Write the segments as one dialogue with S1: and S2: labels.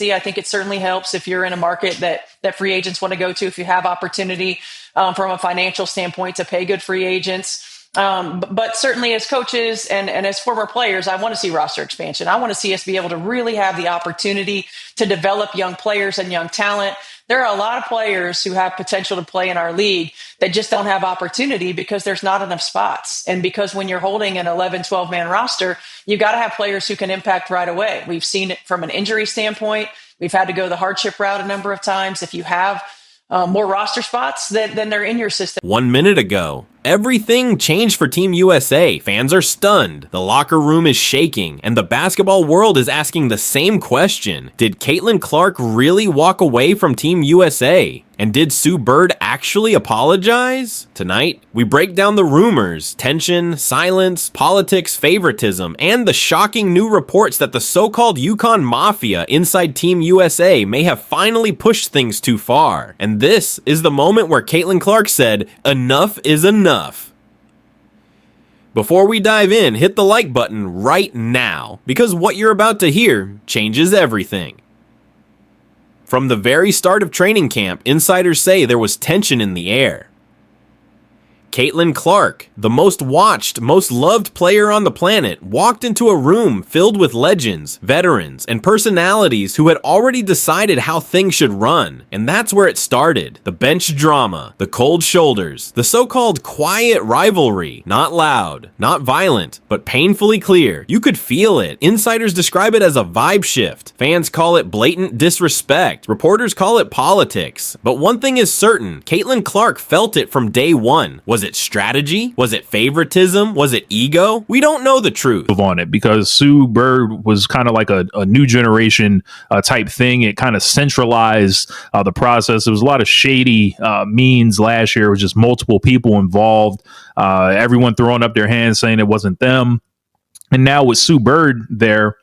S1: I think it certainly helps if you're in a market that free agents want to go to, if you have opportunity from a financial standpoint to pay good free agents. But certainly as coaches and as former players, I want to see roster expansion. I want to see us be able to really have the opportunity to develop young players and young talent. There are a lot of players who have potential to play in our league that just don't have opportunity because there's not enough spots. And because when you're holding an 11, 12-man roster, you got to have players who can impact right away. We've seen it from an injury standpoint. We've had to go the hardship route a number of times. If you have more roster spots, then they're in your system.
S2: 1 minute ago, everything changed for Team USA. Fans are stunned, the locker room is shaking, and the basketball world is asking the same question. Did Caitlin Clark really walk away from Team USA? And did Sue Bird actually apologize? Tonight, we break down the rumors, tension, silence, politics, favoritism, and the shocking new reports that the so-called UConn Mafia inside Team USA may have finally pushed things too far. And this is the moment where Caitlin Clark said, "Enough is enough." Before we dive in, hit the like button right now, because what you're about to hear changes everything. From the very start of training camp, insiders say there was tension in the air. Caitlin Clark, the most watched, most loved player on the planet, walked into a room filled with legends, veterans, and personalities who had already decided how things should run. And that's where it started. The bench drama, the cold shoulders, the so-called quiet rivalry. Not loud, not violent, but painfully clear. You could feel it. Insiders describe it as a vibe shift. Fans call it blatant disrespect. Reporters call it politics. But one thing is certain, Caitlin Clark felt it from day one. Was it strategy? Was it favoritism? Was it ego? We don't know the truth.
S3: On it because Sue Bird was kind of like a new generation type thing. It kind of centralized the process. There was a lot of shady means last year. It was just multiple people involved. Everyone throwing up their hands saying it wasn't them. And now with Sue Bird there,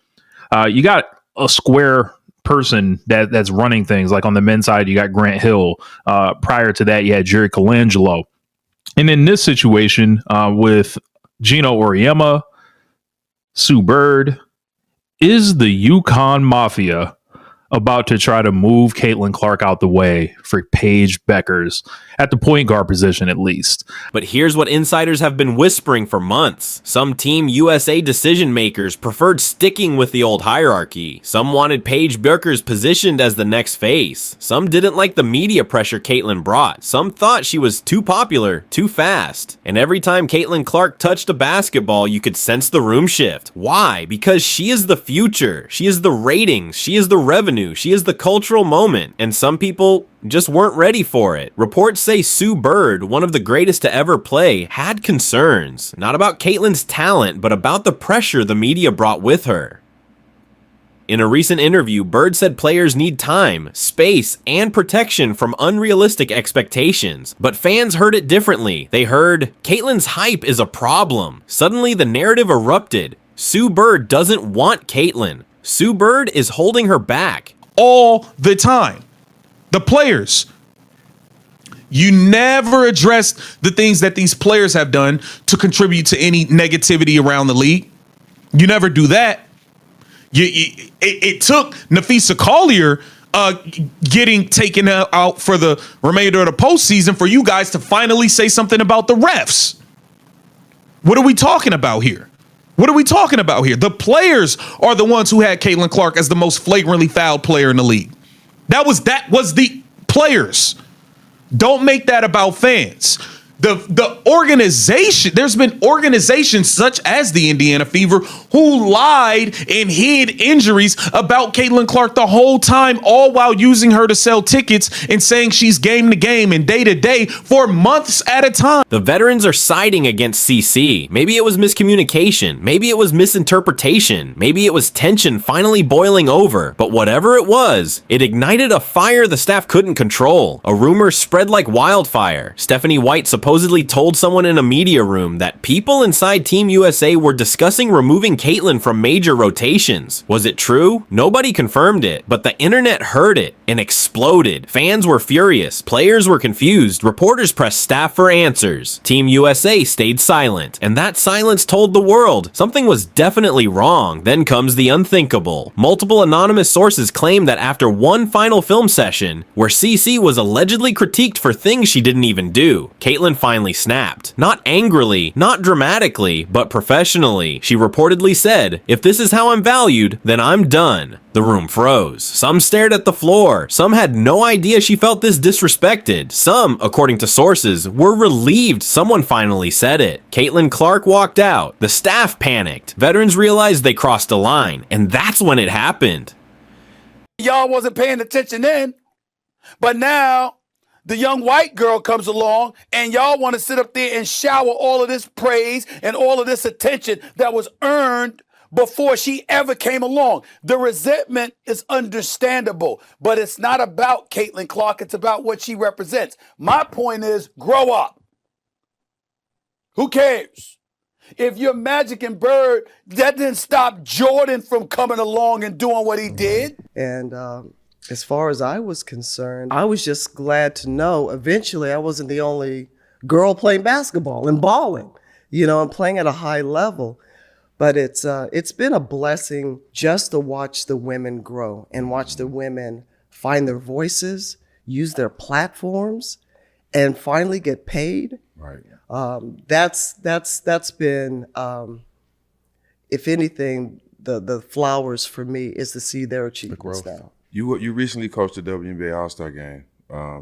S3: you got a square person that's running things. Like on the men's side, you got Grant Hill. Prior to that, you had Jerry Colangelo. And in this situation with Gino Auriemma, Sue Bird, is the UConn Mafia about to try to move Caitlin Clark out the way for Paige Bueckers at the point guard position, at least?
S2: But here's what insiders have been whispering for months. Some Team USA decision makers preferred sticking with the old hierarchy. Some wanted Paige Bueckers positioned as the next face. Some didn't like the media pressure Caitlin brought. Some thought she was too popular, too fast. And every time Caitlin Clark touched a basketball, you could sense the room shift. Why? Because she is the future. She is the ratings. She is the revenue. She is the cultural moment. And some people just weren't ready for it. Reports say Sue Bird, one of the greatest to ever play, had concerns. Not about Caitlin's talent, but about the pressure the media brought with her. In a recent interview, Bird said players need time, space, and protection from unrealistic expectations. But fans heard it differently. They heard, Caitlin's hype is a problem. Suddenly, the narrative erupted. Sue Bird doesn't want Caitlin. Sue Bird is holding her back.
S4: All the time. The players. You never address the things that these players have done to contribute to any negativity around the league. You never do that. It took Nafisa Collier getting taken out for the remainder of the postseason for you guys to finally say something about the refs. What are we talking about here? What are we talking about here? The players are the ones who had Caitlin Clark as the most flagrantly fouled player in the league. That was the players. Don't make that about fans. The organization, there's been organizations such as the Indiana Fever who lied and hid injuries about Caitlin Clark the whole time, all while using her to sell tickets and saying she's game to game and day to day for months at a time.
S2: The veterans are siding against CC. Maybe it was miscommunication. Maybe it was misinterpretation. Maybe it was tension finally boiling over. But whatever it was, it ignited a fire the staff couldn't control. A rumor spread like wildfire. Stephanie White supposedly supposedly told someone in a media room that people inside Team USA were discussing removing Caitlyn from major rotations. Was it true? Nobody confirmed it, but the internet heard it and exploded. Fans were furious, players were confused, reporters pressed staff for answers. Team USA stayed silent, and that silence told the world something was definitely wrong. Then comes the unthinkable. Multiple anonymous sources claim that after one final film session, where CC was allegedly critiqued for things she didn't even do, Caitlyn finally snapped. Not angrily, not dramatically, but professionally. She reportedly said, "If this is how I'm valued, then I'm done." The room froze. Some stared at the floor. Some had no idea she felt this disrespected. Some, according to sources, were relieved someone finally said it. Caitlyn Clark walked out. The staff panicked. Veterans realized they crossed a line, and that's when it happened.
S5: Y'all wasn't paying attention then, but now the young white girl comes along and y'all want to sit up there and shower all of this praise and all of this attention that was earned before she ever came along. The resentment is understandable, but it's not about Caitlyn Clark. It's about what she represents. My point is, grow up. Who cares? If you're Magic and Bird, that didn't stop Jordan from coming along and doing what he did.
S6: And as far as I was concerned, I was just glad to know eventually I wasn't the only girl playing basketball and balling, and playing at a high level. But it's been a blessing just to watch the women grow and watch the women find their voices, use their platforms, and finally get paid.
S7: Right.
S6: That's been, if anything, the flowers for me is to see their achievements now.
S7: You recently coached the WNBA All-Star game.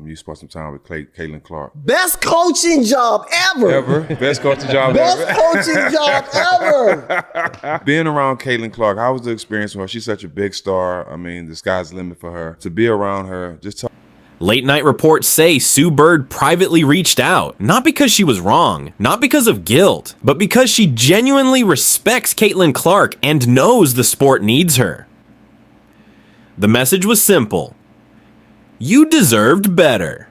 S7: You spent some time with Caitlyn Clark.
S6: Best coaching job ever.
S7: Best coaching job
S6: Best
S7: ever.
S6: coaching job ever.
S7: Being around Caitlyn Clark, how was the experience for her? She's such a big star. I mean, the sky's the limit for her. To be around her, just talk.
S2: Late night reports say Sue Bird privately reached out, not because she was wrong, not because of guilt, but because she genuinely respects Caitlyn Clark and knows the sport needs her. The message was simple. You deserved better.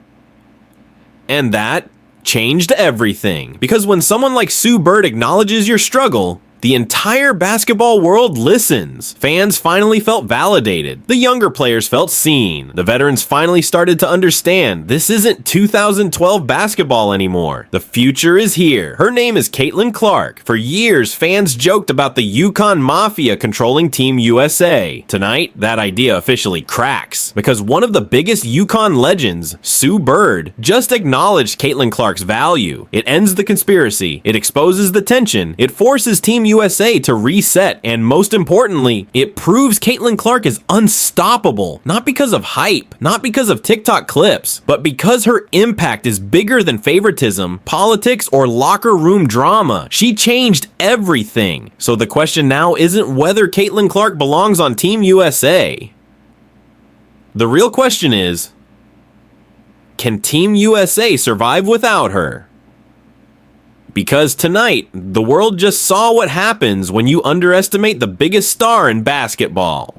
S2: And that changed everything. Because when someone like Sue Bird acknowledges your struggle, the entire basketball world listens. Fans finally felt validated. The younger players felt seen. The veterans finally started to understand this isn't 2012 basketball anymore. The future is here. Her name is Caitlyn Clark. For years, fans joked about the Yukon Mafia controlling Team USA. Tonight, that idea officially cracks. Because one of the biggest Yukon legends, Sue Bird, just acknowledged Caitlyn Clark's value. It ends the conspiracy. It exposes the tension. It forces Team USA to reset, and most importantly, it proves Caitlyn Clark is unstoppable, not because of hype, not because of TikTok clips, but because her impact is bigger than favoritism, politics, or locker room drama. She changed everything. So the question now isn't whether Caitlyn Clark belongs on Team USA. The real question is, can Team USA survive without her? Because tonight, the world just saw what happens when you underestimate the biggest star in basketball.